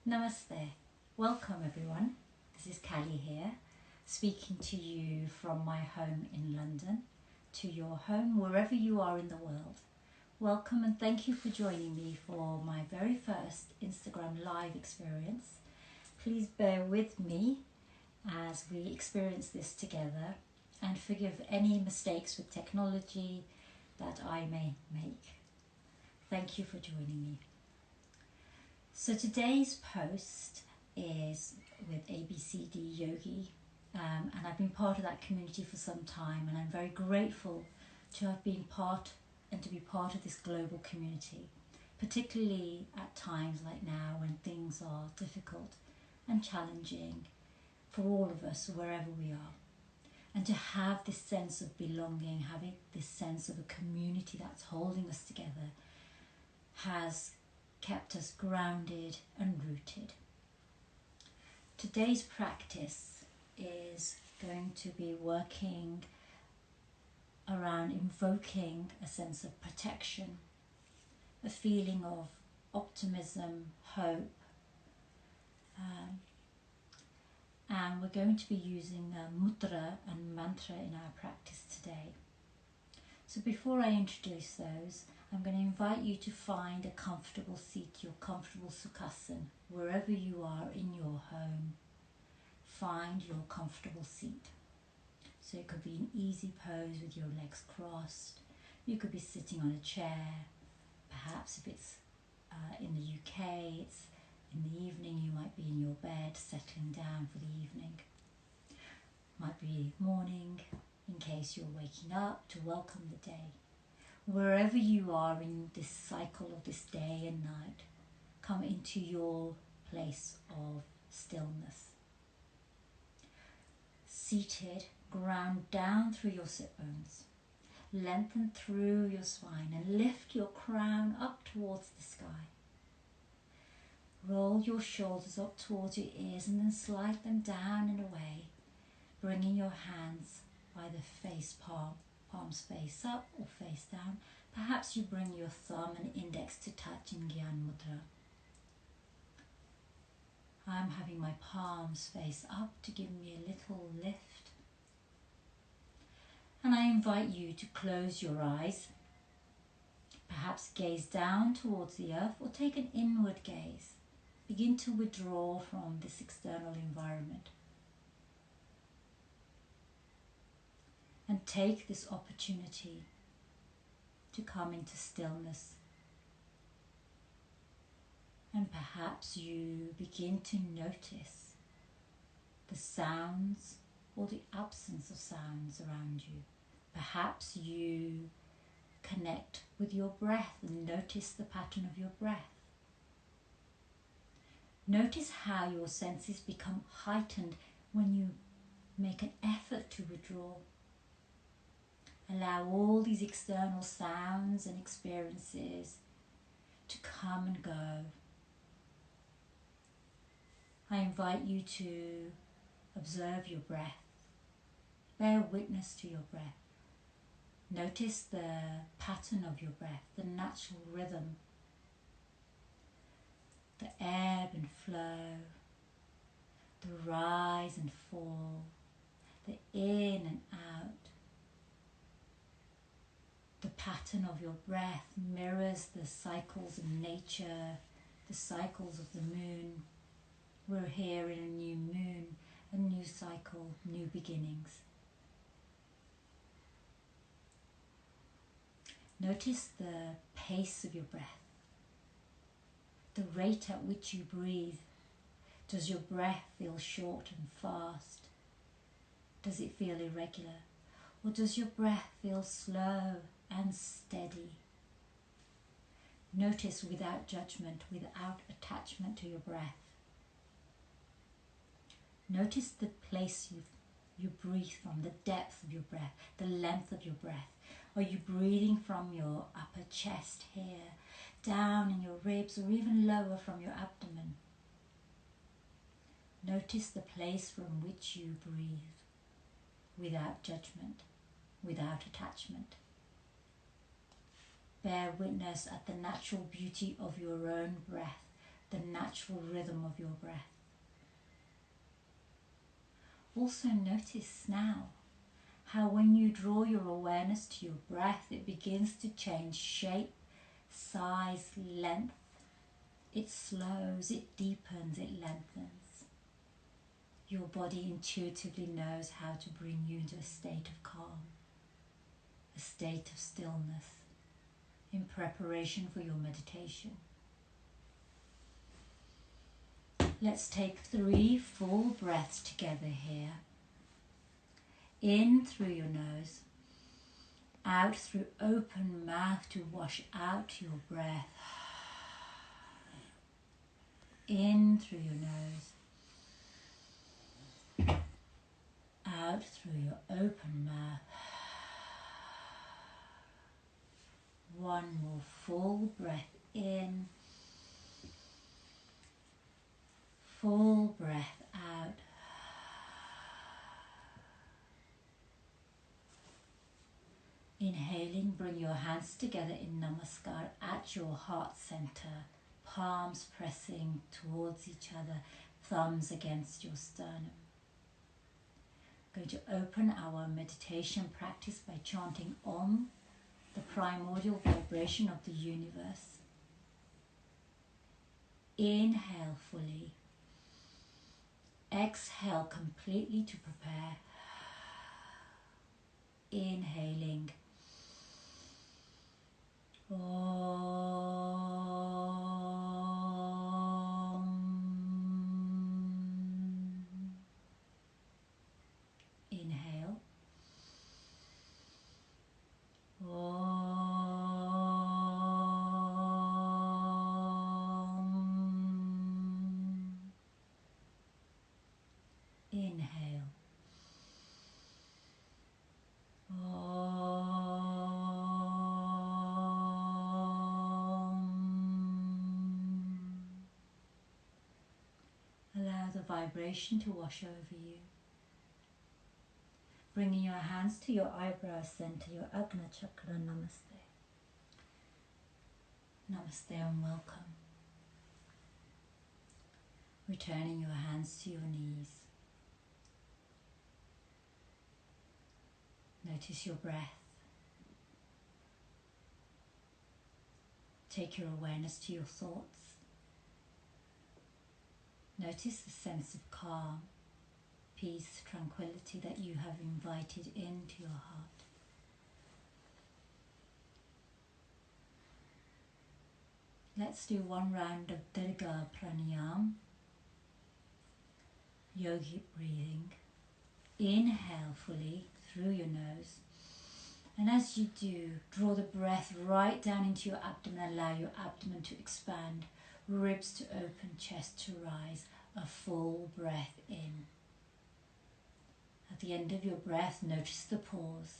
Namaste. Welcome everyone. This is Callie here, speaking to you from my home in London to your home wherever you are in the world. Welcome and thank you for joining me for my very first Instagram live experience. Please bear with me as we experience this together and forgive any mistakes with technology that I may make. Thank you for joining me. So today's post is with ABCD Yogi, and I've been part of that community for some time, and I'm very grateful to have been part and to be part of this global community, particularly at times like now when things are difficult and challenging for all of us wherever we are. And to have this sense of belonging, having this sense of a community that's holding us together has kept us grounded and rooted. Today's practice is going to be working around invoking a sense of protection, a feeling of optimism, hope, and we're going to be using mudra and mantra in our practice today. So before I introduce those, I'm going to invite you to find a comfortable seat, your comfortable sukhasana, wherever you are in your home. Find your comfortable seat. So it could be an easy pose with your legs crossed. You could be sitting on a chair. Perhaps if it's in the UK, it's in the evening, you might be in your bed, settling down for the evening. Might be morning, in case you're waking up to welcome the day. Wherever you are in this cycle of this day and night, come into your place of stillness. Seated, ground down through your sit bones. Lengthen through your spine and lift your crown up towards the sky. Roll your shoulders up towards your ears and then slide them down and away, bringing your hands by the face palm. Palms face up or face down. Perhaps you bring your thumb and index to touch in Gyan Mudra. I'm having my palms face up to give me a little lift. And I invite you to close your eyes. Perhaps gaze down towards the earth or take an inward gaze. Begin to withdraw from this external environment. And take this opportunity to come into stillness. And perhaps you begin to notice the sounds or the absence of sounds around you. Perhaps you connect with your breath and notice the pattern of your breath. Notice how your senses become heightened when you make an effort to withdraw. Allow all these external sounds and experiences to come and go. I invite you to observe your breath. Bear witness to your breath. Notice the pattern of your breath, the natural rhythm, the ebb and flow, the rise and fall, the in and out. The pattern of your breath mirrors the cycles of nature, the cycles of the moon. We're here in a new moon, a new cycle, new beginnings. Notice the pace of your breath, the rate at which you breathe. Does your breath feel short and fast? Does it feel irregular? Or does your breath feel slow and steady? Notice without judgment, without attachment to your breath. Notice the place you breathe from, the depth of your breath, the length of your breath. Are you breathing from your upper chest here, down in your ribs, or even lower from your abdomen? Notice the place from which you breathe, without judgment, without attachment. Bear witness at the natural beauty of your own breath, the natural rhythm of your breath. Also notice now how when you draw your awareness to your breath, it begins to change shape, size, length. It slows, it deepens, it lengthens. Your body intuitively knows how to bring you into a state of calm, a state of stillness, in preparation for your meditation. Let's take 3 full breaths together here. In through your nose, out through open mouth to wash out your breath. In through your nose, out through your open mouth. One more full breath in, full breath out. Inhaling, bring your hands together in Namaskar at your heart center, palms pressing towards each other, thumbs against your sternum. Going to open our meditation practice by chanting Om, the primordial vibration of the universe. Inhale fully. Exhale completely to prepare. Inhaling. Om. Inhale. Om. Inhale. Allow the vibration to wash over you. Bringing your hands to your eyebrow center, your Agna chakra. Namaste. Namaste and welcome. Returning your hands to your knees. Notice your breath. Take your awareness to your thoughts. Notice the sense of calm, peace, tranquility that you have invited into your heart. Let's do 1 round of Dirga Pranayama, yogic breathing. Inhale fully through your nose, and as you do, draw the breath right down into your abdomen. Allow your abdomen to expand, ribs to open, chest to rise. A full breath in. At the end of your breath, notice the pause.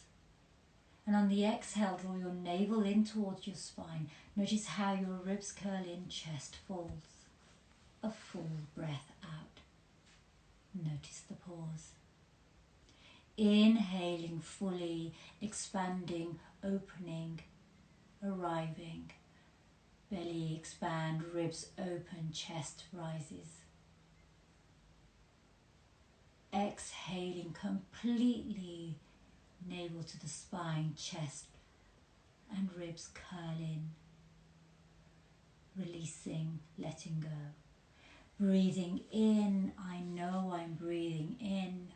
And on the exhale, draw your navel in towards your spine. Notice how your ribs curl in, chest falls. A full breath out. Notice the pause. Inhaling fully, expanding, opening, arriving. Belly expand, ribs open, chest rises. Exhaling completely, navel to the spine, chest and ribs curl in. Releasing, letting go. Breathing in, I know I'm breathing in.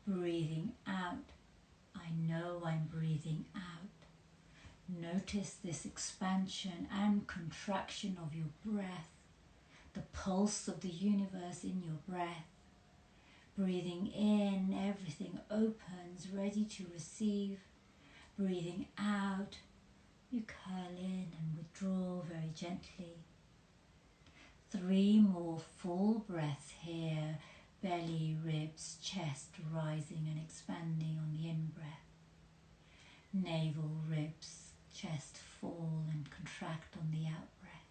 Breathing out, I know I'm breathing out. Notice this expansion and contraction of your breath, the pulse of the universe in your breath. Breathing in, everything opens, ready to receive. Breathing out, you curl in and withdraw very gently. 3 more full breaths here. Belly, ribs, chest rising and expanding on the in-breath. Navel, ribs, chest fall and contract on the out-breath.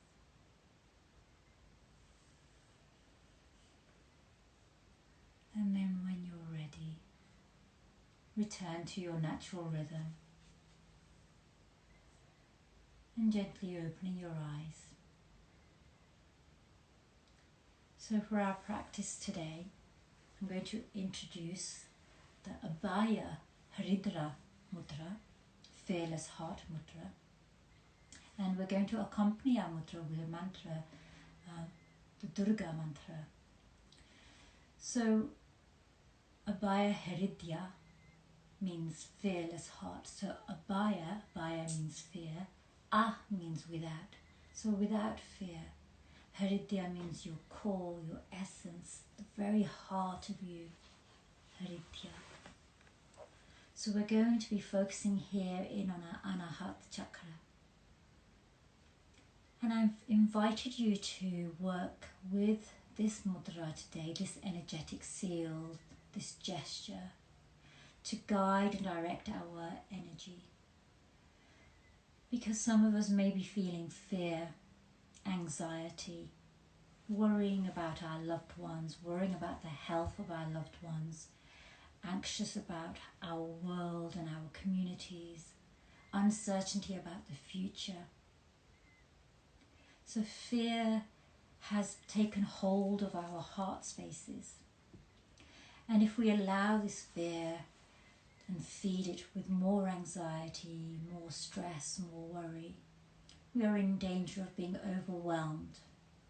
And then when you're ready, return to your natural rhythm and gently opening your eyes. So for our practice today, I'm going to introduce the Abhaya Hridya Mudra, Fearless Heart Mudra. And we're going to accompany our mudra with a mantra, the Durga mantra. So Abhaya Hridya means fearless heart. So Abhaya, Bhaya means fear, Ah means without. So without fear. Hridya means your core, your essence, the very heart of you. Hridya. So we're going to be focusing here in on our Anahata chakra. And I've invited you to work with this mudra today, this energetic seal, this gesture, to guide and direct our energy. Because some of us may be feeling fear, anxiety, worrying about our loved ones, worrying about the health of our loved ones, anxious about our world and our communities, uncertainty about the future. So fear has taken hold of our heart spaces. And if we allow this fear and feed it with more anxiety, more stress, more worry, we are in danger of being overwhelmed,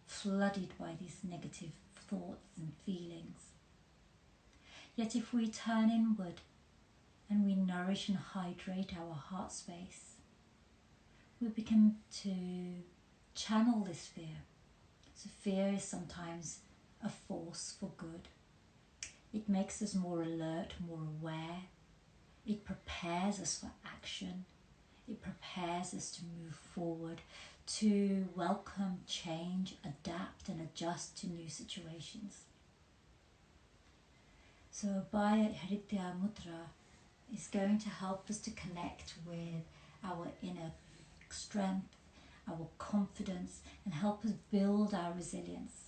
flooded by these negative thoughts and feelings. Yet if we turn inward and we nourish and hydrate our heart space, we begin to channel this fear. So fear is sometimes a force for good. It makes us more alert, more aware. It prepares us for action. It prepares us to move forward, to welcome change, adapt and adjust to new situations. So Abhaya Hridya Mudra is going to help us to connect with our inner strength, our confidence, and help us build our resilience.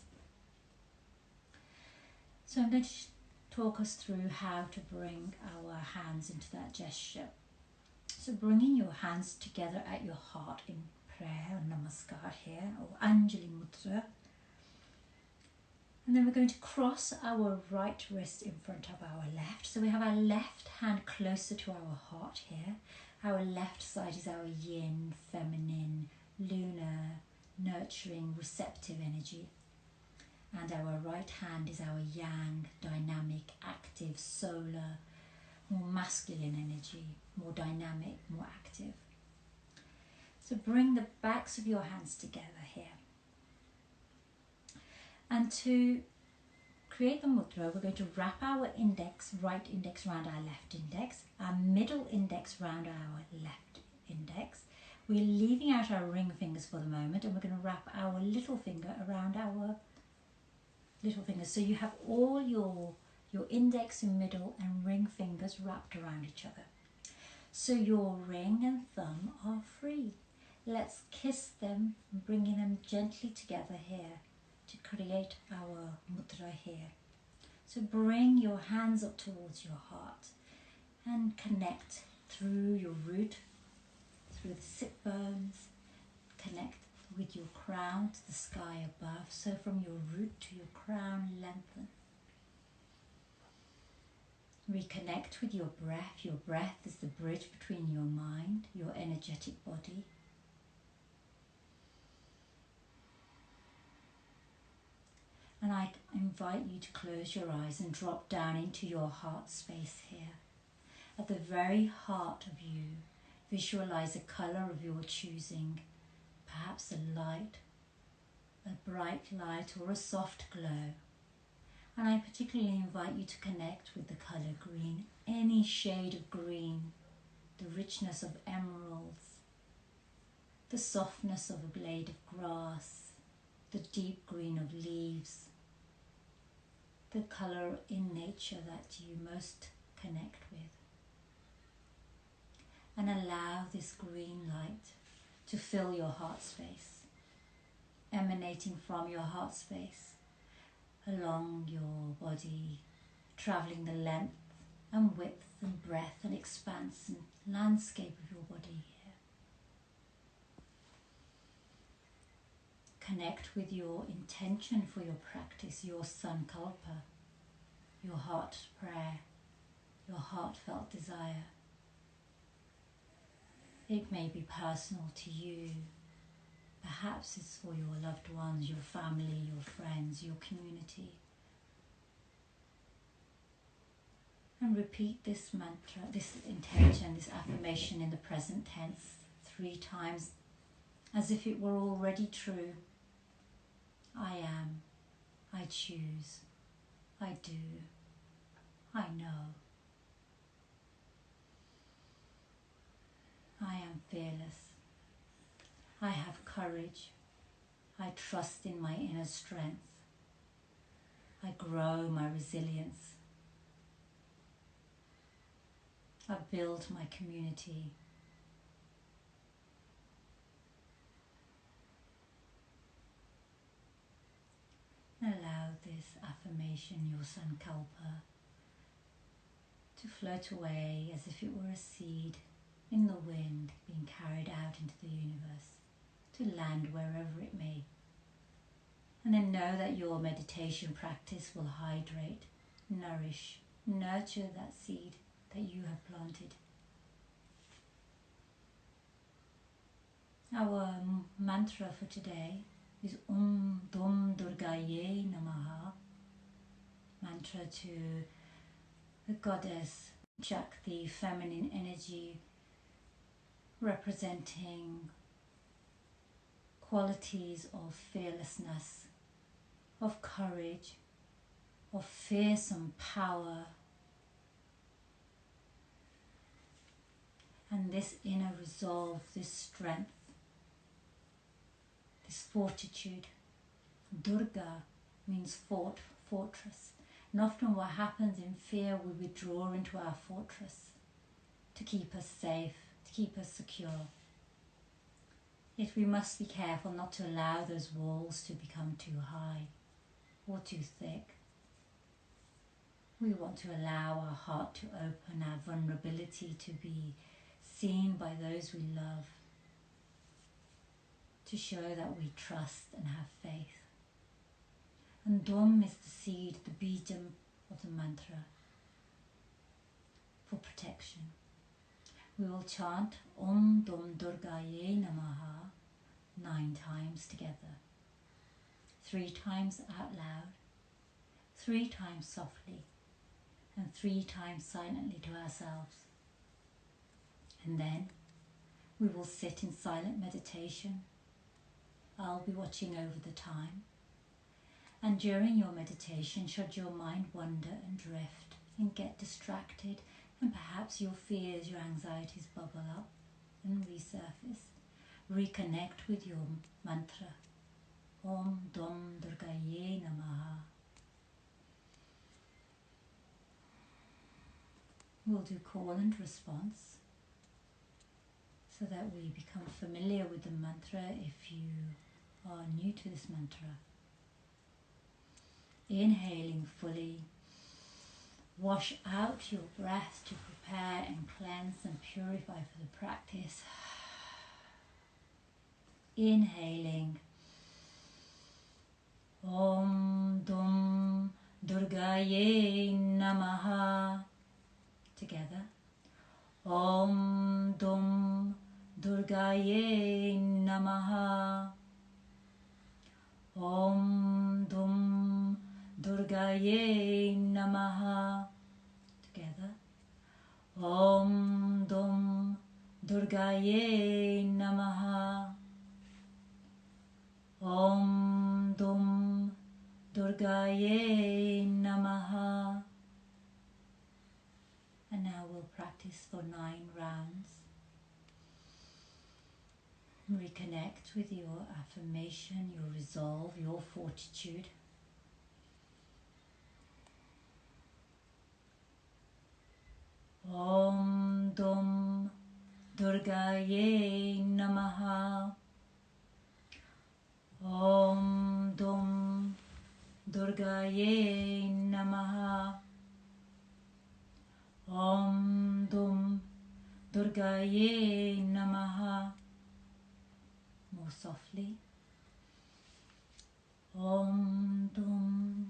So I'm going to talk us through how to bring our hands into that gesture. So bringing your hands together at your heart in prayer, namaskar here, or Anjali Mudra. And then we're going to cross our right wrist in front of our left. So we have our left hand closer to our heart here. Our left side is our yin, feminine, lunar, nurturing, receptive energy. And our right hand is our yang, dynamic, active, solar, more masculine energy, more dynamic, more active. So bring the backs of your hands together here. And to create the mudra, we're going to wrap our right index around our left index, our middle index around our left index. We're leaving out our ring fingers for the moment, and we're going to wrap our little finger around our little finger. So you have all your index and middle and ring fingers wrapped around each other. So your ring and thumb are free. Let's kiss them, bringing them gently together here to create our mudra here. So bring your hands up towards your heart and connect through your root, through the sit bones, connect with your crown to the sky above. So from your root to your crown, lengthen. Reconnect with your breath. Your breath is the bridge between your mind, your energetic body. And I invite you to close your eyes and drop down into your heart space here. At the very heart of you, visualize a colour of your choosing, perhaps a light, a bright light or a soft glow. And I particularly invite you to connect with the colour green, any shade of green, the richness of emeralds, the softness of a blade of grass, the deep green of leaves, the colour in nature that you most connect with. And allow this green light to fill your heart space, emanating from your heart space, along your body, travelling the length and width and breadth and expanse and landscape of your body here. connect with your intention for your practice, your sankalpa, your heart prayer, your heartfelt desire. It may be personal to you. Perhaps it's for your loved ones, your family, your friends, your community. And repeat this mantra, this intention, this affirmation in the present tense 3 times as if it were already true. I am, I choose, I do, I know. I am fearless. I have courage. I trust in my inner strength. I grow my resilience. I build my community. Allow this affirmation, your sankalpa, to float away as if it were a seed in the wind being carried out into the universe, to land wherever it may. And then know that your meditation practice will hydrate, nourish, nurture that seed that you have planted. Our mantra for today is Dum Durgayei Namaha, mantra to the goddess Shakti, feminine energy, representing qualities of fearlessness, of courage, of fearsome power, and this inner resolve, this strength, this fortitude. Durga means fort, fortress. And often what happens in fear, we withdraw into our fortress to keep us safe, to keep us secure. Yet we must be careful not to allow those walls to become too high or too thick. We want to allow our heart to open, our vulnerability to be seen by those we love, to show that we trust and have faith. And Dum is the seed, the bijam of the mantra for protection. We will chant Dum Durgayei Namaha 9 times together. 3 times out loud, 3 times softly, and 3 times silently to ourselves. And then we will sit in silent meditation. I'll be watching over the time. And during your meditation, should your mind wander and drift and get distracted, and perhaps your fears, your anxieties bubble up and resurface, reconnect with your mantra, Dum Durgayei Namaha. We'll do call and response so that we become familiar with the mantra if you are new to this mantra. Inhaling fully, wash out your breath to prepare and cleanse and purify for the practice. Inhaling, Dum Durgayei Namaha. Together, Dum Durgayei Namaha. Dum Durgayei Namaha. Together, Dum Durgayei Namaha. Dum Durgayei Namaha. And now we'll practice for 9 rounds. Reconnect with your affirmation, your resolve, your fortitude. Dum Durgayei Namaha. Dum Durgayei Namaha. Dum Durgayei Namaha. More softly. Om Dum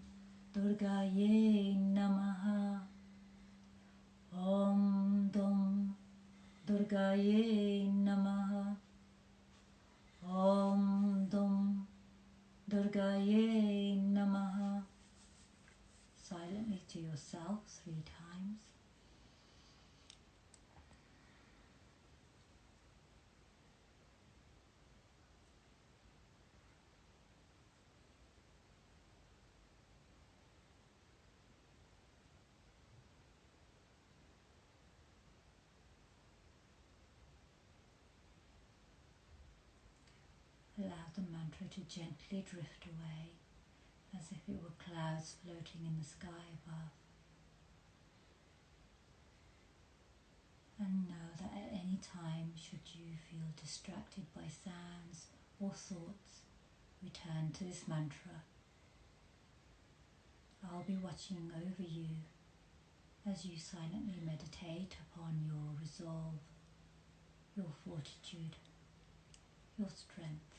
Durgayei Namaha. Om Dum Durgayei Namaha. Om Dum Durgayei Namaha. Silently to yourself 3 times. Allow the mantra to gently drift away as if it were clouds floating in the sky above. And know that at any time, should you feel distracted by sounds or thoughts, return to this mantra. I'll be watching over you as you silently meditate upon your resolve, your fortitude, your strength.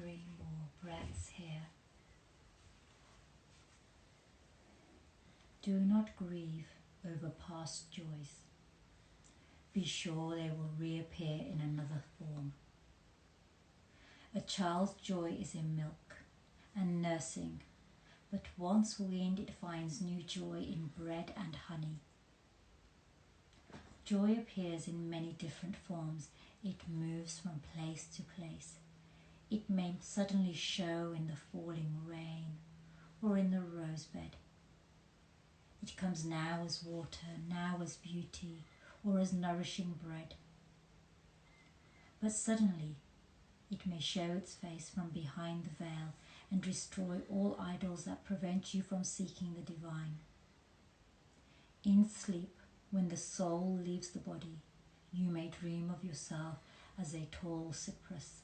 Three more breaths here. Do not grieve over past joys. Be sure they will reappear in another form. A child's joy is in milk and nursing, but once weaned it finds new joy in bread and honey. Joy appears in many different forms. It moves from place to place. It may suddenly show in the falling rain or in the rosebed. It comes now as water, now as beauty, or as nourishing bread. But suddenly it may show its face from behind the veil and destroy all idols that prevent you from seeking the divine. In sleep, when the soul leaves the body, you may dream of yourself as a tall cypress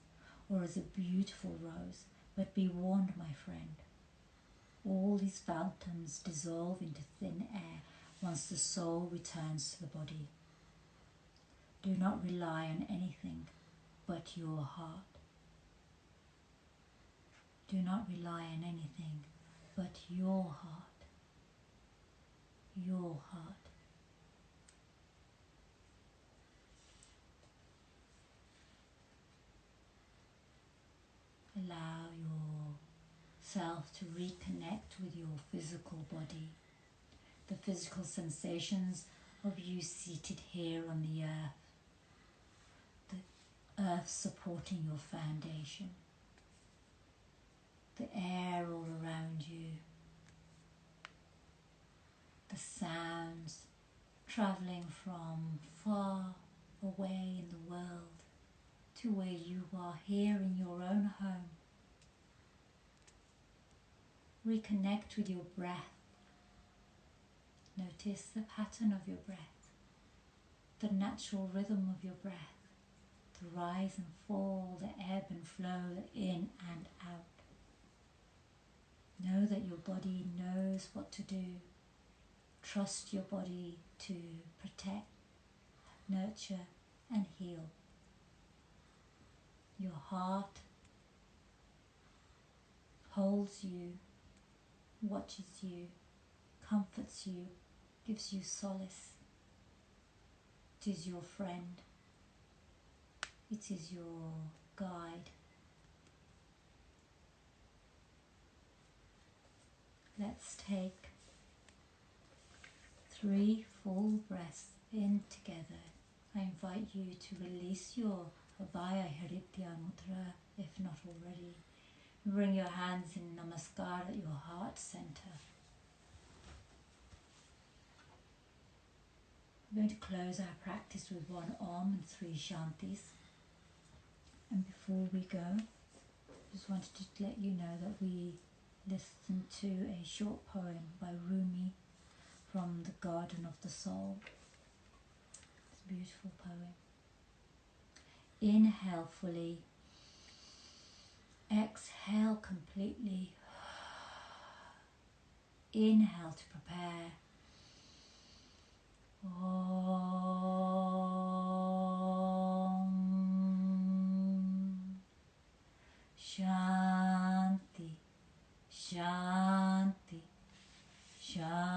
or as a beautiful rose, but be warned, my friend, all these phantoms dissolve into thin air once the soul returns to the body. Do not rely on anything but your heart. Do not rely on anything but your heart. Your heart. Allow yourself to reconnect with your physical body, the physical sensations of you seated here on the earth supporting your foundation, the air all around you, the sounds travelling from far away in the world to where you are here in your own home. Reconnect with your breath. Notice the pattern of your breath, the natural rhythm of your breath, the rise and fall, the ebb and flow, the in and out. Know that your body knows what to do. Trust your body to protect, nurture and heal. Your heart holds you, watches you, comforts you, gives you solace. It is your friend. It is your guide. Let's take 3 full breaths in together. I invite you to release your Abhaya Hridya Mudra if not already. Bring your hands in Namaskar at your heart center. We're going to close our practice with 1 Om and 3 Shantis. And before we go, I just wanted to let you know that we listened to a short poem by Rumi from The Garden of the Soul. It's a beautiful poem. Inhale fully. Exhale completely. Inhale to prepare. Om Shanti, Shanti, Shanti.